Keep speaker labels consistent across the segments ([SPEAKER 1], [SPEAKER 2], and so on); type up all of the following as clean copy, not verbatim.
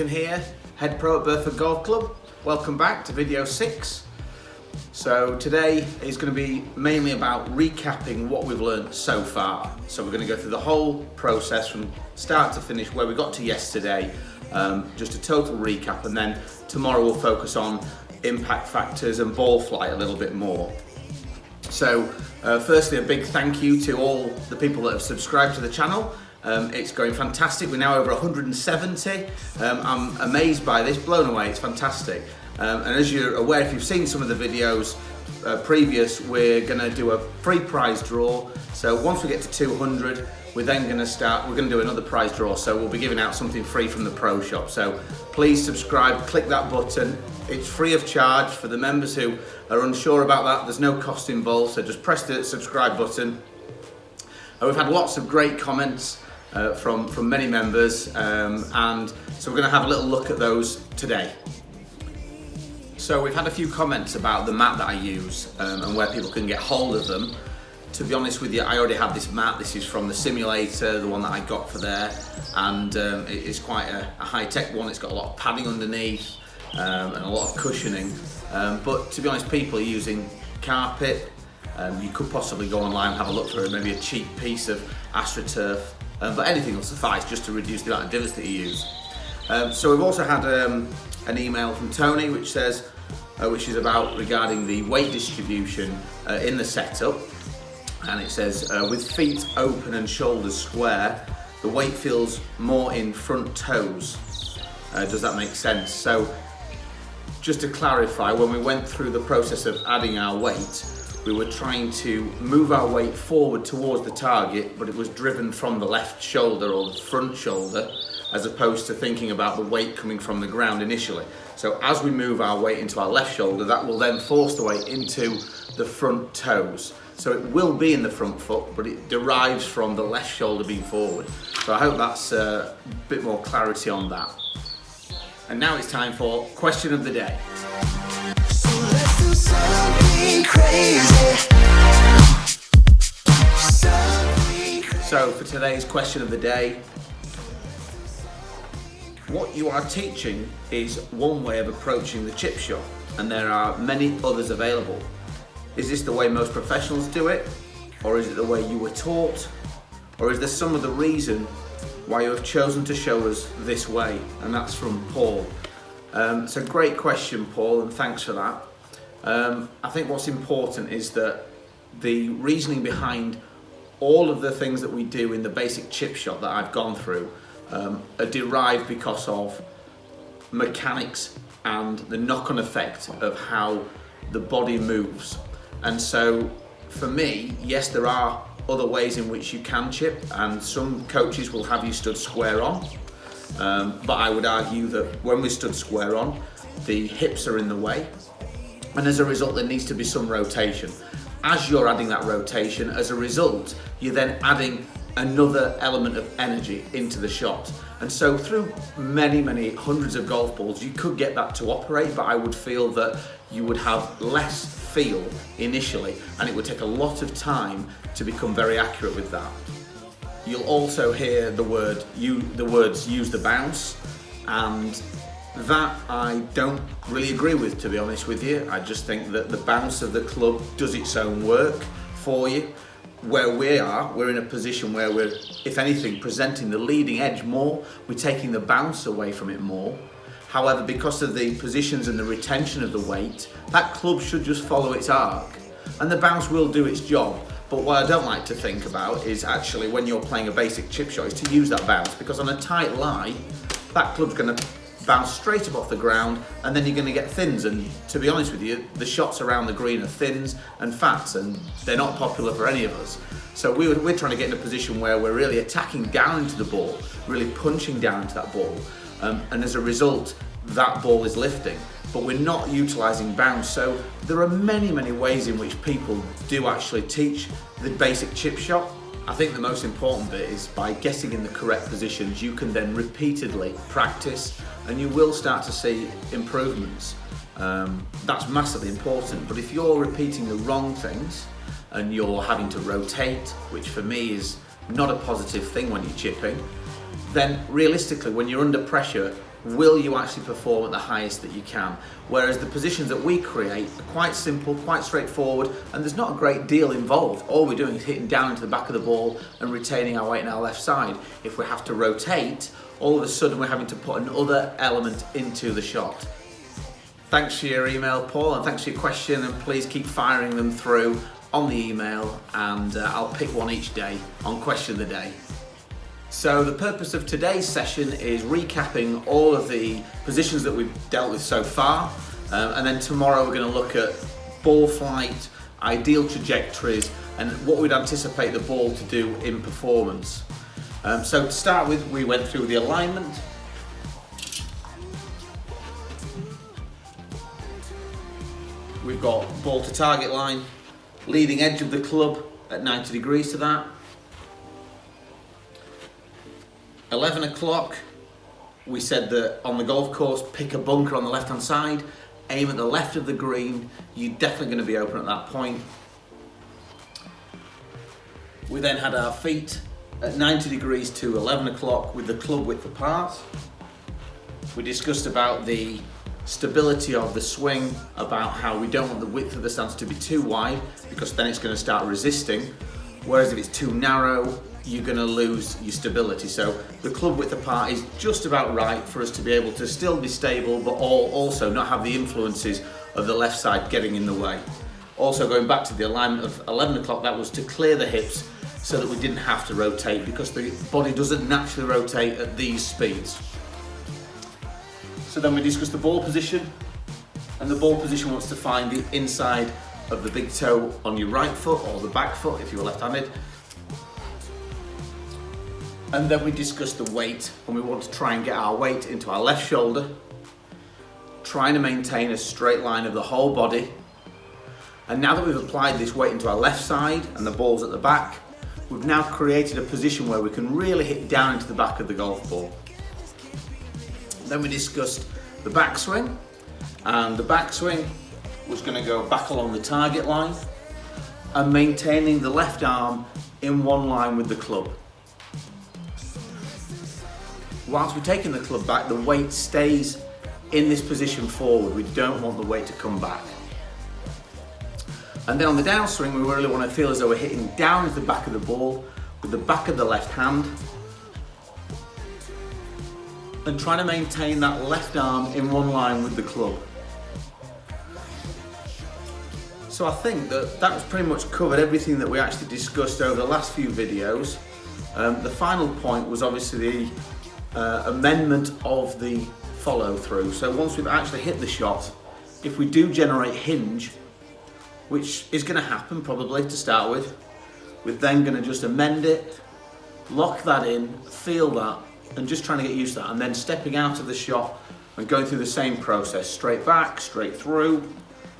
[SPEAKER 1] Duncan here, Head Pro at Burford Golf Club. Welcome back to video 6. So today is going to be mainly about recapping what we've learned so far. So we're going to go through the whole process from start to finish, where we got to yesterday, just a total recap, and then tomorrow we'll focus on impact factors and ball flight a little bit more. So firstly, a big thank you to all the people that have subscribed to the channel. It's going fantastic. We're now over 170. I'm amazed by this, blown away. It's fantastic. And as you're aware, if you've seen some of the videos previous, we're going to do a free prize draw. So once we get to 200, we're then going to do another prize draw. So we'll be giving out something free from the Pro Shop. So please subscribe, click that button. It's free of charge for the members who are unsure about that. There's no cost involved, so just press the subscribe button. We've had lots of great comments from many members, and so we're going to have a little look at those today. So we've had a few comments about the mat that I use and where people can get hold of them. To be honest with you, I already have this mat. This is from the simulator, the one that I got for there, and it's quite a high-tech one. It's got a lot of padding underneath and a lot of cushioning, but to be honest, people are using carpet. You could possibly go online and have a look for maybe a cheap piece of AstroTurf, but anything will suffice just to reduce the amount of divots that you use. So we've also had an email from Tony which says, which is regarding the weight distribution in the setup, and it says, with feet open and shoulders square, the weight feels more in front toes. Does that make sense? So just to clarify, when we went through the process of adding our weight, we were trying to move our weight forward towards the target, but it was driven from the left shoulder or the front shoulder, as opposed to thinking about the weight coming from the ground initially. So as we move our weight into our left shoulder, that will then force the weight into the front toes. So it will be in the front foot, but it derives from the left shoulder being forward. So I hope that's a bit more clarity on that. And now it's time for question of the day. So for today's question of the day, what you are teaching is one way of approaching the chip shot, and there are many others available. Is this the way most professionals do it, or is it the way you were taught, or is there some other reason why you have chosen to show us this way? And that's from Paul. It's a great question, Paul, and thanks for that. I think what's important is that the reasoning behind all of the things that we do in the basic chip shot that I've gone through are derived because of mechanics and the knock-on effect of how the body moves. And so for me, yes, there are other ways in which you can chip, and some coaches will have you stood square on, but I would argue that when we stood square on, the hips are in the way, and as a result there needs to be some rotation. As you're adding that rotation, as a result, you're then adding another element of energy into the shot. And so through many hundreds of golf balls, you could get that to operate, but I would feel that you would have less feel initially, and it would take a lot of time to become very accurate with that. You'll also hear the words use the bounce, and that I don't really agree with, to be honest with you. I just think that the bounce of the club does its own work for you. Where we're in a position where we're, if anything, presenting the leading edge more. We're taking the bounce away from it more. However, because of the positions and the retention of the weight, that club should just follow its arc, and the bounce will do its job. But what I don't like to think about is actually when you're playing a basic chip shot is to use that bounce, because on a tight lie, that club's going to bounce straight up off the ground, and then you're going to get thins. And to be honest with you, the shots around the green are thins and fats, and they're not popular for any of us. So we're trying to get in a position where we're really attacking down into the ball, really punching down into that ball, and as a result, that ball is lifting, but we're not utilising bounce. So there are many ways in which people do actually teach the basic chip shot. I think the most important bit is by getting in the correct positions, you can then repeatedly practice, and you will start to see improvements. That's massively important, but if you're repeating the wrong things and you're having to rotate, which for me is not a positive thing when you're chipping, then realistically when you're under pressure, will you actually perform at the highest that you can? Whereas the positions that we create are quite simple, quite straightforward, and there's not a great deal involved. All we're doing is hitting down into the back of the ball and retaining our weight in our left side. If we have to rotate, all of a sudden we're having to put another element into the shot. Thanks for your email, Paul, and thanks for your question, and please keep firing them through on the email, and I'll pick one each day on Question of the Day. So the purpose of today's session is recapping all of the positions that we've dealt with so far, and then tomorrow we're going to look at ball flight, ideal trajectories, and what we'd anticipate the ball to do in performance. So to start with, we went through the alignment. We've got ball to target line, leading edge of the club at 90 degrees to that. 11 o'clock, we said that on the golf course, pick a bunker on the left hand side, aim at the left of the green, you're definitely going to be open at that point. We then had our feet at 90 degrees to 11 o'clock with the club width apart. We discussed about the stability of the swing, about how we don't want the width of the stance to be too wide because then it's going to start resisting, whereas if it's too narrow you're going to lose your stability. So the club width apart is just about right for us to be able to still be stable but also not have the influences of the left side getting in the way. Also, going back to the alignment of 11 o'clock, that was to clear the hips so that we didn't have to rotate because the body doesn't naturally rotate at these speeds. So then we discussed the ball position, and the ball position wants to find the inside of the big toe on your right foot or the back foot if you're left-handed. And then we discussed the weight, and we want to try and get our weight into our left shoulder, trying to maintain a straight line of the whole body. And now that we've applied this weight into our left side and the ball's at the back, we've now created a position where we can really hit down into the back of the golf ball. Then we discussed the backswing, and the backswing was going to go back along the target line and maintaining the left arm in one line with the club. Whilst we're taking the club back, the weight stays in this position forward. We don't want the weight to come back. And then on the downswing, we really want to feel as though we're hitting down into the back of the ball with the back of the left hand, and trying to maintain that left arm in one line with the club. So I think that's pretty much covered everything that we actually discussed over the last few videos. The final point was obviously the amendment of the follow through. So once we've actually hit the shot, if we do generate hinge, which is going to happen probably to start with, we're then going to just amend it, lock that in, feel that, and just trying to get used to that, and then stepping out of the shot and going through the same process, straight back, straight through.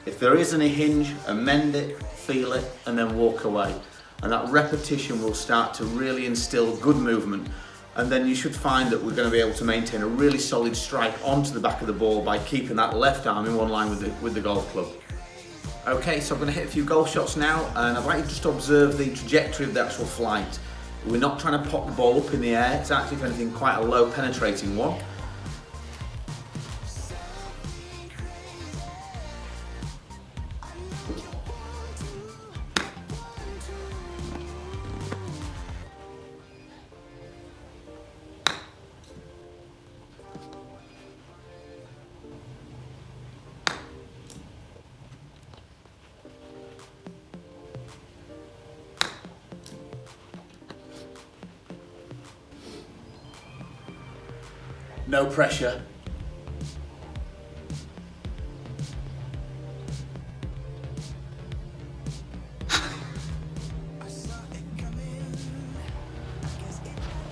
[SPEAKER 1] If there is any hinge, amend it, feel it, and then walk away. And that repetition will start to really instill good movement, and then you should find that we're going to be able to maintain a really solid strike onto the back of the ball by keeping that left arm in one line with the golf club. Okay, so I'm going to hit a few golf shots now, and I'd like you just to observe the trajectory of the actual flight. We're not trying to pop the ball up in the air, it's actually, if anything, quite a low penetrating one. No pressure.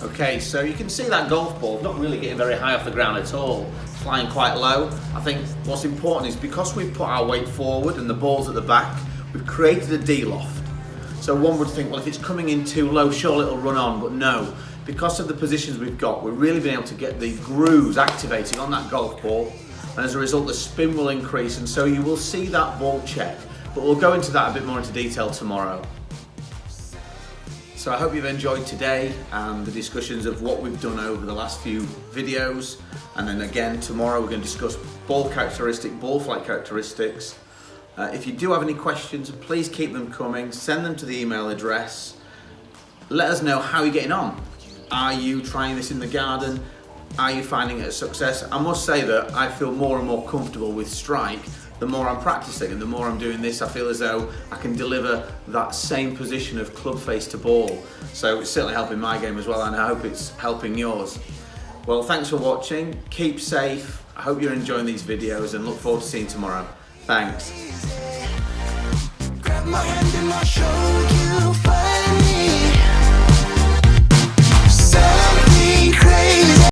[SPEAKER 1] Okay, so you can see that golf ball not really getting very high off the ground at all, flying quite low. I think what's important is because we've put our weight forward and the ball's at the back, we've created a D-loft. So one would think, well, if it's coming in too low, surely it'll run on, but no. Because of the positions we've got, we're really being able to get the grooves activating on that golf ball, and as a result the spin will increase, and so you will see that ball check, but we'll go into that a bit more into detail tomorrow. So So I hope you've enjoyed today and the discussions of what we've done over the last few videos. And then again, tomorrow we're going to discuss ball flight characteristics. If you do have any questions, please keep them coming. Send them to the email address. Let us know how you're getting on. Are you trying this in the garden? Are you finding it a success? I must say that I feel more and more comfortable with strike the more I'm practicing, and the more I'm doing this, I feel as though I can deliver that same position of club face to ball. So it's certainly helping my game as well, and I hope it's helping yours. Well, thanks for watching. Keep safe. I hope you're enjoying these videos and look forward to seeing you tomorrow. Thanks.
[SPEAKER 2] Grab my hand and I'll show you finally something crazy.